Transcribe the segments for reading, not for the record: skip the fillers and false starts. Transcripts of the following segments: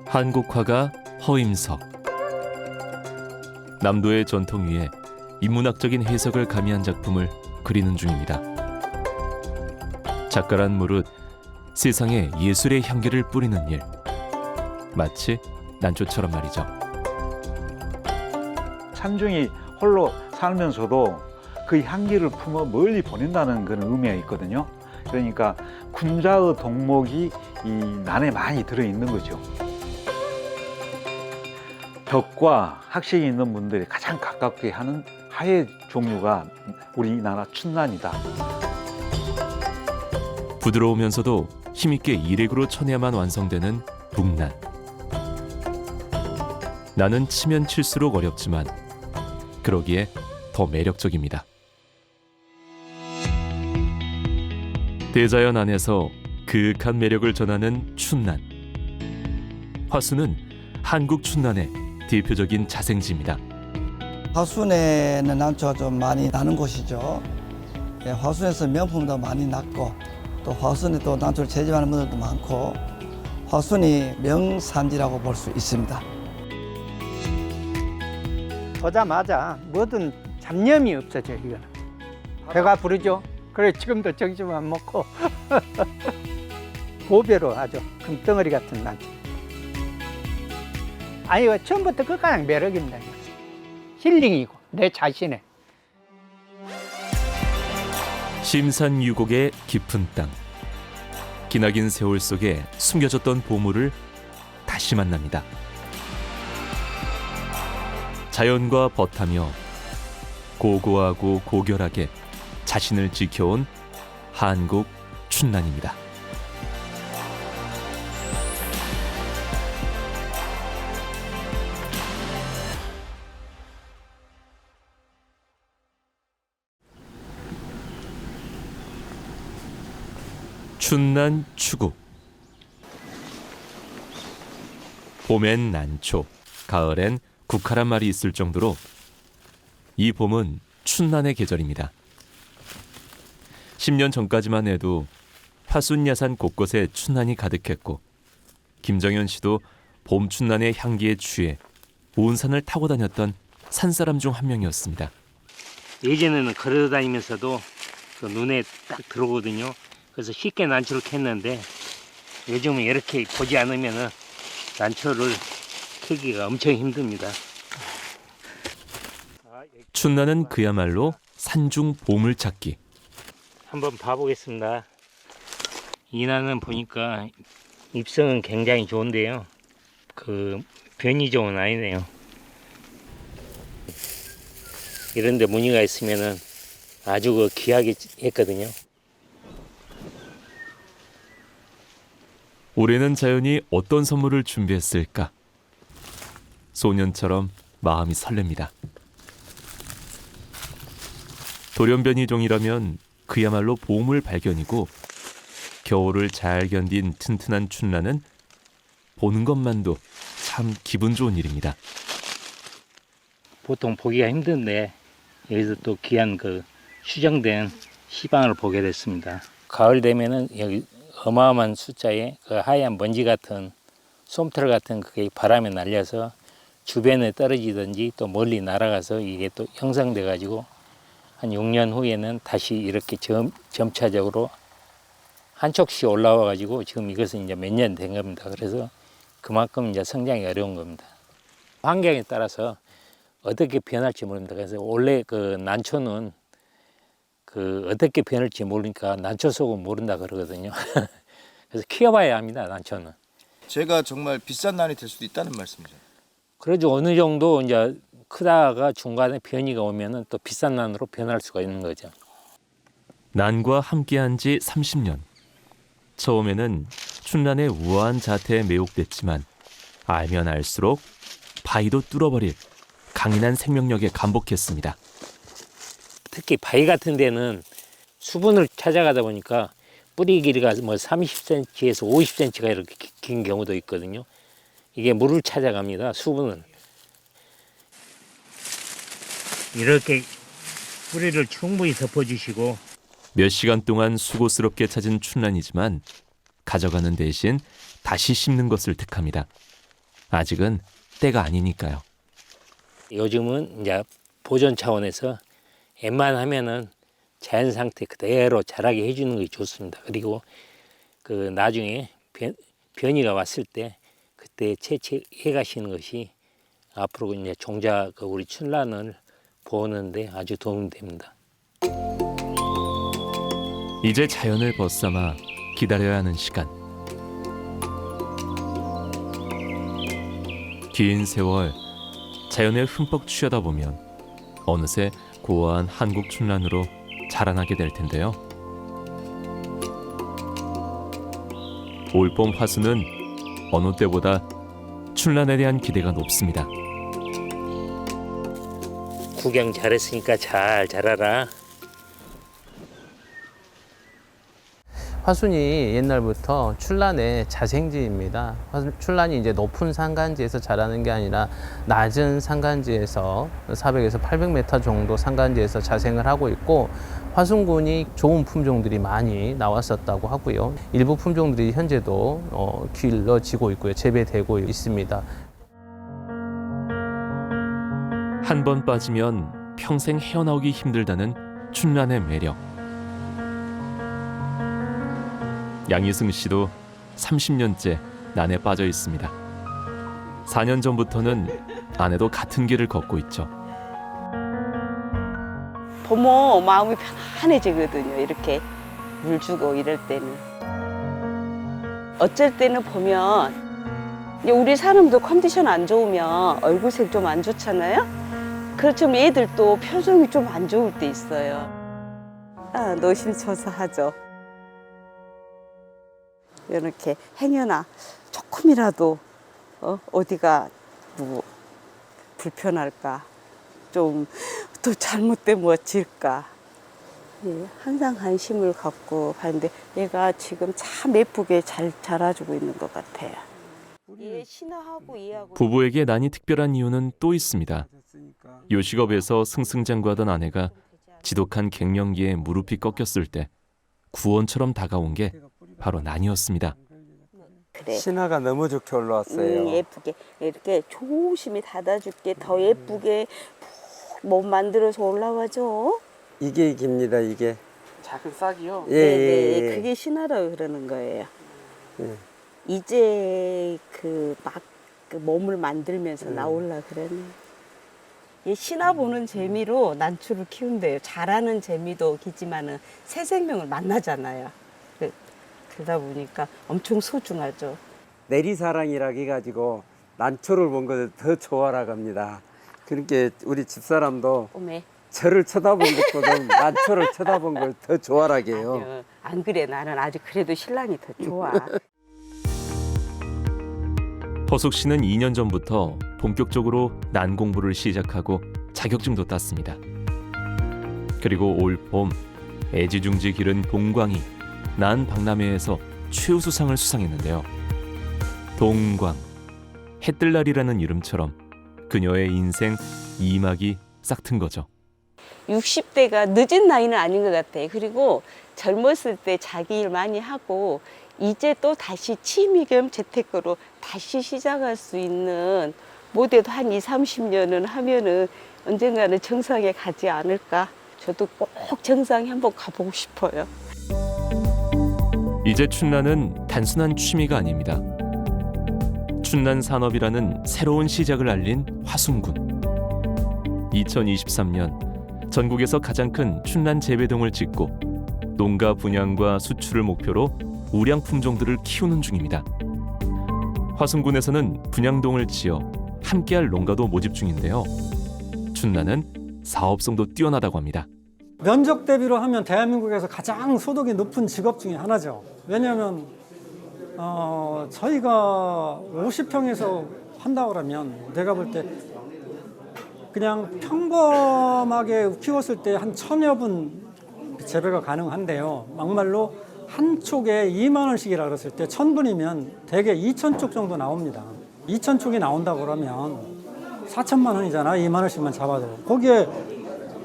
한국화가 허임석. 남도의 전통 위에 인문학적인 해석을 가미한 작품을 그리는 중입니다. 작가란 무릇 세상에 예술의 향기를 뿌리는 일, 마치 난초처럼 말이죠. 산중이 홀로 살면서도 그 향기를 품어 멀리 보낸다는 그런 의미가 있거든요. 그러니까 군자의 덕목이 이 난에 많이 들어있는 거죠. 벽과 학식이 있는 분들이 가장 가깝게 하는 화의 종류가 우리나라 춘난이다. 부드러우면서도 힘있게 일획으로 쳐내야만 완성되는 북난. 나는 치면 칠수록 어렵지만 그러기에 더 매력적입니다. 대자연 안에서 그윽한 매력을 전하는 춘난. 화순은 한국 춘난의 대표적인 자생지입니다. 화순에는 난초가 좀 많이 나는 곳이죠. 예, 화순에서 명품도 많이 났고 또 화순에 또 난초를 채집하는 분들도 많고 화순이 명산지라고 볼 수 있습니다. 보자마자 뭐든 잡념이 없어져요. 이거는 배가 부르죠. 그래 지금도 점심 안 먹고 보배로 아주 금덩어리 같은 난초. 아니 이거 처음부터 끝까지 매력입니다. 힐링이고 내 자신의. 심산유곡의 깊은 땅. 기나긴 세월 속에 숨겨졌던 보물을 다시 만납니다. 자연과 벗하며 고고하고 고결하게 자신을 지켜온 한국 춘난입니다. 춘난 추구. 봄엔 난초, 가을엔 국화란 말이 있을 정도로 이 봄은 춘난의 계절입니다. 10년 전까지만 해도 화순 야산 곳곳에 춘난이 가득했고 김정현 씨도 봄 춘난의 향기에 취해 온 산을 타고 다녔던 산사람 중 한 명이었습니다. 예전에는 걸어다니면서도 그 눈에 딱 들어오거든요. 그래서 쉽게 난초를 캤는데 요즘은 이렇게 보지 않으면 난초를 캐기가 엄청 힘듭니다. 춘난은 그야말로 산중 보물찾기. 한번 봐보겠습니다. 이 난은 보니까 입성은 굉장히 좋은데요. 그 변이 좋은 아이네요. 이런데 무늬가 있으면은 아주 그 귀하게 했거든요. 올해는 자연이 어떤 선물을 준비했을까? 소년처럼 마음이 설렙니다. 돌연변이종이라면 그야말로 보물 발견이고 겨울을 잘 견딘 튼튼한 춘난은 보는 것만도 참 기분 좋은 일입니다. 보통 보기가 힘든데 여기서 또 귀한 그 수정된 시방을 보게 됐습니다. 가을 되면은 여기 어마어마한 숫자의 그 하얀 먼지 같은 솜털 같은 그게 바람에 날려서 주변에 떨어지든지 또 멀리 날아가서 이게 또 형성돼 가지고 한 6년 후에는 다시 이렇게 점차적으로 한 촉씩 올라와 가지고 지금 이것은 이제 몇 년 된 겁니다. 그래서 그만큼 이제 성장이 어려운 겁니다. 환경에 따라서 어떻게 변할지 모릅니다. 그래서 원래 그 난초는 그 어떻게 변할지 모르니까 난초 속은 모른다 그러거든요. 그래서 키워봐야 합니다. 난초는. 제가 정말 비싼 난이 될 수도 있다는 말씀이죠. 그래도 어느 정도 이제 크다가 중간에 변이가 오면은 또 비싼 난으로 변할 수가 있는 거죠. 난과 함께한 지 30년. 처음에는 춘난의 우아한 자태에 매혹됐지만 알면 알수록 바위도 뚫어버릴 강인한 생명력에 감복했습니다. 특히 바위 같은 데는 수분을 찾아가다 보니까 뿌리 길이가 뭐 30cm에서 50cm가 이렇게 긴 경우도 있거든요. 이게 물을 찾아갑니다. 수분을. 이렇게 뿌리를 충분히 덮어주시고 몇 시간 동안 수고스럽게 찾은 춘난이지만 가져가는 대신 다시 심는 것을 택합니다. 아직은 때가 아니니까요. 요즘은 이제 보존 차원에서 웬만하면은 자연 상태 그대로 자라게 해주는 것이 좋습니다. 그리고 그 나중에 변이가 왔을 때 그때 채취해 가시는 것이 앞으로 이제 종자 우리 춘란을 보호하는데 아주 도움이 됩니다. 이제 자연을 벗삼아 기다려야 하는 시간. 긴 세월 자연에 흠뻑 취하다 보면 어느새 고와한 한국 춘란으로 자라나게 될 텐데요. 올봄 화수는 어느 때보다 춘란에 대한 기대가 높습니다. 구경 잘했으니까 잘 자라라. 화순이 옛날부터 춘란의 자생지입니다. 춘란이 이제 높은 산간지에서 자라는 게 아니라 낮은 산간지에서 400에서 800m 정도 산간지에서 자생을 하고 있고, 화순군이 좋은 품종들이 많이 나왔었다고 하고요. 일부 품종들이 현재도 길러지고 있고요. 재배되고 있습니다. 한 번 빠지면 평생 헤어나오기 힘들다는 춘란의 매력. 양희승 씨도 30년째 난에 빠져 있습니다. 4년 전부터는 아내도 같은 길을 걷고 있죠. 보면 마음이 편안해지거든요. 이렇게 물 주고 이럴 때는. 어쩔 때는 보면 우리 사람도 컨디션 안 좋으면 얼굴색 좀 안 좋잖아요. 그렇지만 애들도 표정이 좀 안 좋을 때 있어요. 노심초사하죠. 이렇게 행여나 조금이라도 어디가 뭐 불편할까, 좀 또 잘못되면 어질까, 예, 항상 관심을 갖고 봤는데 얘가 지금 참 예쁘게 잘 자라주고 있는 것 같아요. 예, 신화하고 이해하고. 부부에게 난이 특별한 이유는 또 있습니다. 요식업에서 승승장구하던 아내가 지독한 갱년기에 무릎이 꺾였을 때 구원처럼 다가온 게 바로 난이었습니다. 그래. 신화가 너무 좋게 올라왔어요. 예쁘게 이렇게 조심히 닫아줄게. 더 예쁘게 몸 만들어서 올라와줘. 이게 깁니다, 이게. 작은 싹이요? 예, 네네, 예, 예. 그게 신화라고 그러는 거예요. 예. 이제 막 몸을 만들면서 나올라 그러네. 이 신화 보는 재미로 난초를 키운대요. 자라는 재미도 있지만은 새 생명을 만나잖아요. 그러다 보니까 엄청 소중하죠. 내리사랑이라 해가지고 난초를 본 것을 더 좋아라 갑니다. 그러니까 우리 집사람도 오메. 저를 쳐다본 것보다 난초를 쳐다본 걸 더 좋아라게 해요. 아니요, 안 그래. 나는 아직 그래도 신랑이 더 좋아. 허숙 씨는 2년 전부터 본격적으로 난 공부를 시작하고 자격증도 땄습니다. 그리고 올 봄 애지중지 기른 봉광이 난 박람회에서 최우수상을 수상했는데요. 동광, 해뜰날이라는 이름처럼 그녀의 인생 2막이 싹튼 거죠. 60대가 늦은 나이는 아닌 것 같아. 그리고 젊었을 때 자기 일 많이 하고 이제 또 다시 취미 겸 재테크로 다시 시작할 수 있는, 못해도 한 20, 30년은 하면은 언젠가는 정상에 가지 않을까. 저도 꼭 정상에 한번 가보고 싶어요. 이제 춘란은 단순한 취미가 아닙니다. 춘란 산업이라는 새로운 시작을 알린 화순군. 2023년 전국에서 가장 큰 춘란 재배동을 짓고 농가 분양과 수출을 목표로 우량 품종들을 키우는 중입니다. 화순군에서는 분양동을 지어 함께할 농가도 모집 중인데요. 춘란은 사업성도 뛰어나다고 합니다. 면적 대비로 하면 대한민국에서 가장 소득이 높은 직업 중에 하나죠. 왜냐하면 저희가 50평에서 한다고 그러면 내가 볼 때 그냥 평범하게 키웠을 때 한 1000여 분 재배가 가능한데요. 막말로 한 촉에 2만 원씩이라 그랬을 때 1000분이면 대개 2000촉 정도 나옵니다. 2000촉이 나온다고 그러면 4천만 원이잖아. 2만 원씩만 잡아도. 거기에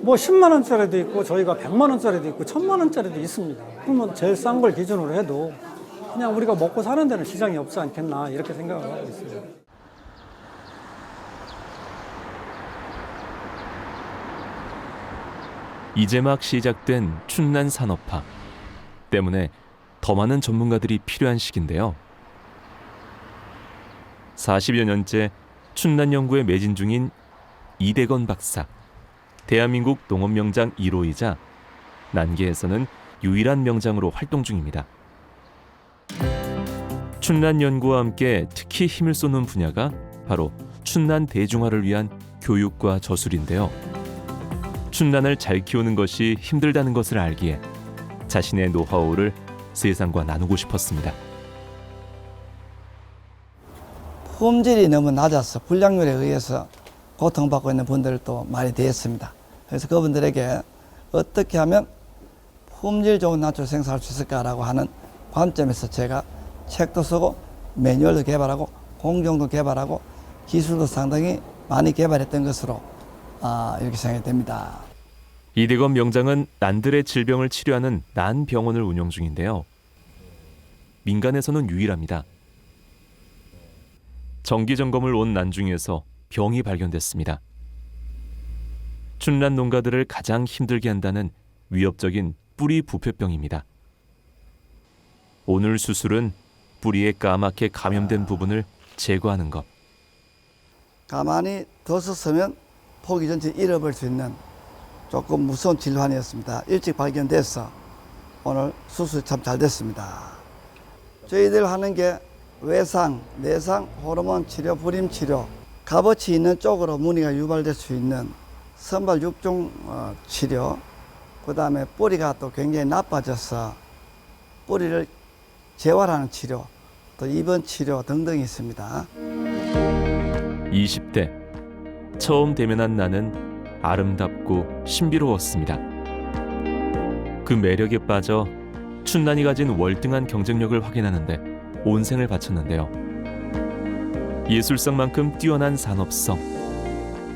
뭐 10만 원짜리도 있고 저희가 100만 원짜리도 있고 1000만 원짜리도 있습니다. 그러면 제일 싼 걸 기준으로 해도 그냥 우리가 먹고 사는 데는 시장이 없지 않겠나 이렇게 생각을 하고 있어요. 이제 막 시작된 춘난 산업화 때문에 더 많은 전문가들이 필요한 시기인데요. 40여 년째 춘난 연구에 매진 중인 이대건 박사, 대한민국 농업 명장 1호이자 난계에서는 유일한 명장으로 활동 중입니다. 춘난 연구와 함께 특히 힘을 쏟는 분야가 바로 춘난 대중화를 위한 교육과 저술인데요. 춘난을 잘 키우는 것이 힘들다는 것을 알기에 자신의 노하우를 세상과 나누고 싶었습니다. 품질이 너무 낮아서 불량률에 의해서 고통받고 있는 분들도 많이 되었습니다. 그래서 그분들에게 어떻게 하면 품질 좋은 난초를 생산할 수 있을까라고 하는 관점에서 제가 책도 쓰고 매뉴얼도 개발하고 공정도 개발하고 기술도 상당히 많이 개발했던 것으로 이렇게 생각이 됩니다. 이대건 명장은 난들의 질병을 치료하는 난병원을 운영 중인데요. 민간에서는 유일합니다. 정기 점검을 온 난 중에서 병이 발견됐습니다. 춘난 농가들을 가장 힘들게 한다는 위협적인 뿌리 부패병입니다. 오늘 수술은 뿌리에 까맣게 감염된 부분을 제거하는 것. 가만히 뒀었으면 포기 전체 잃어버릴 수 있는 조금 무서운 질환이었습니다. 일찍 발견돼서 오늘 수술이 참 잘 됐습니다. 저희들 하는 게 외상, 내상, 호르몬 치료, 불임 치료, 값어치 있는 쪽으로 무늬가 유발될 수 있는 선발 6종 치료, 그 다음에 뿌리가 또 굉장히 나빠져서 뿌리를 재활하는 치료, 또 입원 치료 등등이 있습니다. 20대 처음 대면한 나는 아름답고 신비로웠습니다. 그 매력에 빠져 춘난이 가진 월등한 경쟁력을 확인하는데 온 생을 바쳤는데요. 예술성만큼 뛰어난 산업성,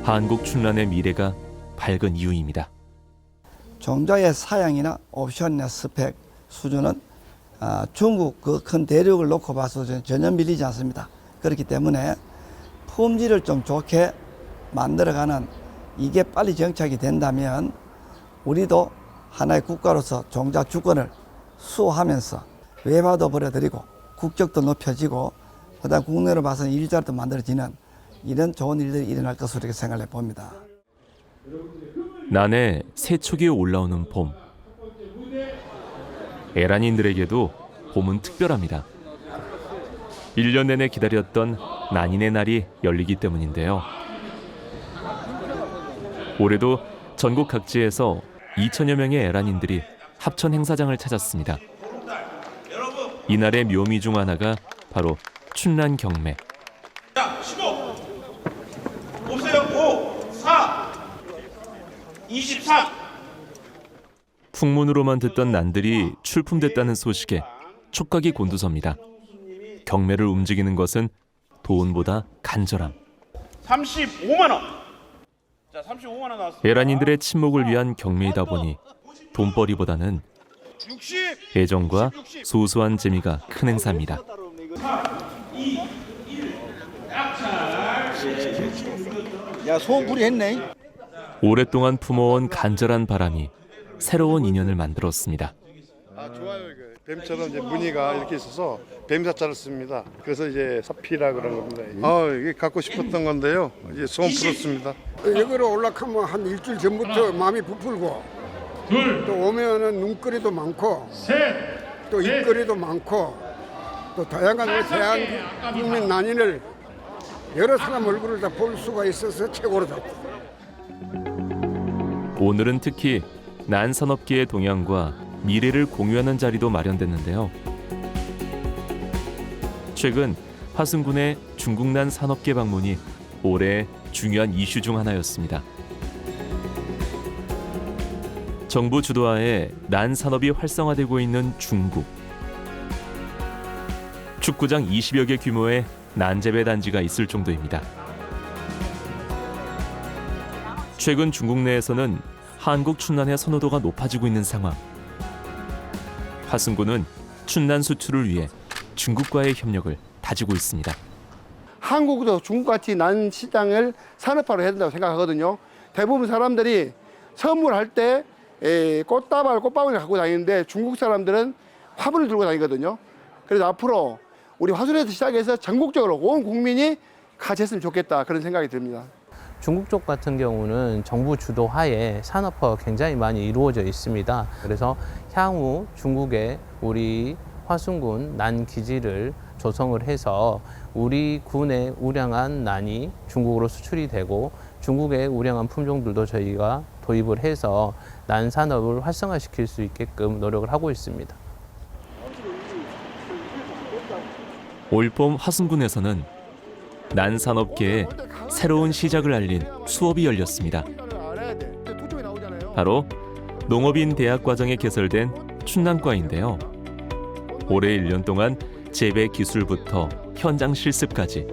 한국 춘난의 미래가 밝은 이유입니다. 종자의 사양이나 옵션이나 스펙 수준은 중국 그 큰 대륙을 놓고 봐서 전혀 밀리지 않습니다. 그렇기 때문에 품질을 좀 좋게 만들어가는 이게 빨리 정착이 된다면 우리도 하나의 국가로서 종자 주권을 수호하면서 외화도 벌어들이고 국격도 높여지고 그다음 국내로 봐서는 일자리도 만들어지는 이런 좋은 일들이 일어날 것으로 이렇게 생각해 봅니다. 난의 세초기에 올라오는 봄. 에란인들에게도 봄은 특별합니다. 1년 내내 기다렸던 난인의 날이 열리기 때문인데요. 올해도 전국 각지에서 2천여 명의 에란인들이 합천 행사장을 찾았습니다. 이날의 묘미 중 하나가 바로 춘난 경매. 자, 15. 보세요. 5, 4, 23. 풍문으로만 듣던 난들이 출품됐다는 소식에 촉각이 곤두섭니다. 경매를 움직이는 것은 돈보다 간절함. 35만 원. 자, 35만 원 나왔습니다. 에란인들의 친목을 위한 경매이다 보니 돈벌이보다는 60. 애정과 소소한 재미가 큰 행사입니다. 2, 1. 야, 소원 풀이했네. 오랫동안 품어온 간절한 바람이 새로운 인연을 만들었습니다. 아, 좋아요. 이거. 뱀처럼 이제 무늬가 이렇게 있어서 뱀사자를 씁니다. 그래서 이제 사피라 그런 겁니다. 이게 갖고 싶었던 건데요. 이제 소원 풀었습니다. 여기로 올라가면 한 일주일 전부터 마음이 부풀고 또 오면은 눈거리도 많고 또 입거리도 많고 또 다양한 대한민국 난인을 여러 사람 얼굴을 다 볼 수가 있어서 최고로 좋고. 오늘은 특히 난산업계의 동향과 미래를 공유하는 자리도 마련됐는데요. 최근 화순군의 중국난 산업계 방문이 올해의 중요한 이슈 중 하나였습니다. 정부 주도하에 난 산업이 활성화되고 있는 중국. 축구장 20여 개 규모의 난 재배 단지가 있을 정도입니다. 최근 중국 내에서는 한국 춘난의 선호도가 높아지고 있는 상황. 화순군은 춘난 수출을 위해 중국과의 협력을 다지고 있습니다. 한국도 중국같이 난 시장을 산업화로 해야 된다고 생각하거든요. 대부분 사람들이 선물할 때 꽃다발, 꽃방울을 갖고 다니는데 중국 사람들은 화분을 들고 다니거든요. 그래서 앞으로 우리 화순에서 시작해서 전국적으로 온 국민이 같이 했으면 좋겠다 그런 생각이 듭니다. 중국 쪽 같은 경우는 정부 주도하에 산업화가 굉장히 많이 이루어져 있습니다. 그래서 향후 중국에 우리 화순군 난 기지를 조성을 해서 우리 군의 우량한 난이 중국으로 수출이 되고 중국의 우량한 품종들도 저희가 도입을 해서 난 산업을 활성화시킬 수 있게끔 노력을 하고 있습니다. 올봄 화순군에서는 난 산업계에 새로운 시작을 알린 수업이 열렸습니다. 바로 농업인 대학 과정에 개설된 춘난과인데요. 올해 1년 동안 재배 기술부터 현장 실습까지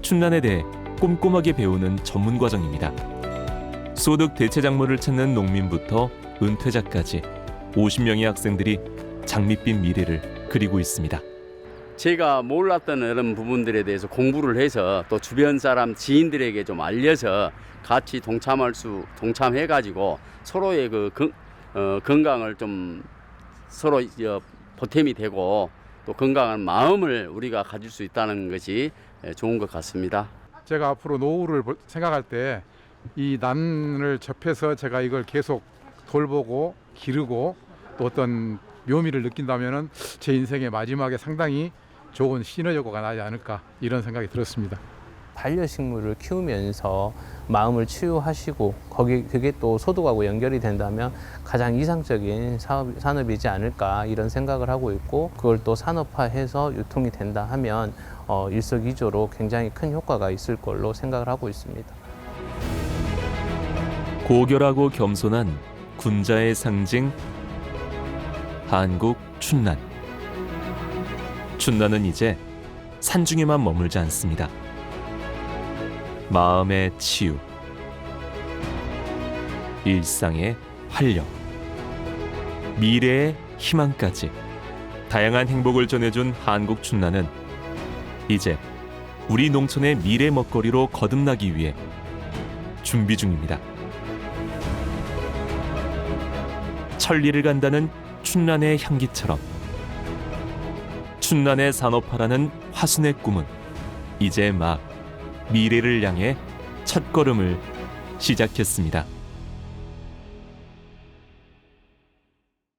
춘난에 대해 꼼꼼하게 배우는 전문 과정입니다. 소득 대체 작물을 찾는 농민부터 은퇴자까지 50명의 학생들이 장밋빛 미래를 그리고 있습니다. 제가 몰랐던 이런 부분들에 대해서 공부를 해서 또 주변 사람 지인들에게 좀 알려서 같이 동참해가지고 서로의 건강을 좀 서로 보탬이 되고 또 건강한 마음을 우리가 가질 수 있다는 것이 좋은 것 같습니다. 제가 앞으로 노후를 생각할 때 이 난을 접해서 제가 이걸 계속 돌보고 기르고 또 어떤 묘미를 느낀다면은 제 인생의 마지막에 상당히 좋은 시너지가 나지 않을까 이런 생각이 들었습니다. 반려식물을 키우면서 마음을 치유하시고 그게 또 소득하고 연결이 된다면 가장 이상적인 산업이지 않을까 이런 생각을 하고 있고 그걸 또 산업화해서 유통이 된다 하면 일석이조로 굉장히 큰 효과가 있을 걸로 생각을 하고 있습니다. 고결하고 겸손한 군자의 상징 한국 춘난. 춘난은 이제 산중에만 머물지 않습니다. 마음의 치유, 일상의 활력, 미래의 희망까지 다양한 행복을 전해준 한국 춘난은 이제 우리 농촌의 미래 먹거리로 거듭나기 위해 준비 중입니다. 천리를 간다는 춘난의 향기처럼 춘난의 산업화라는 화순의 꿈은 이제 막 미래를 향해 첫걸음을 시작했습니다.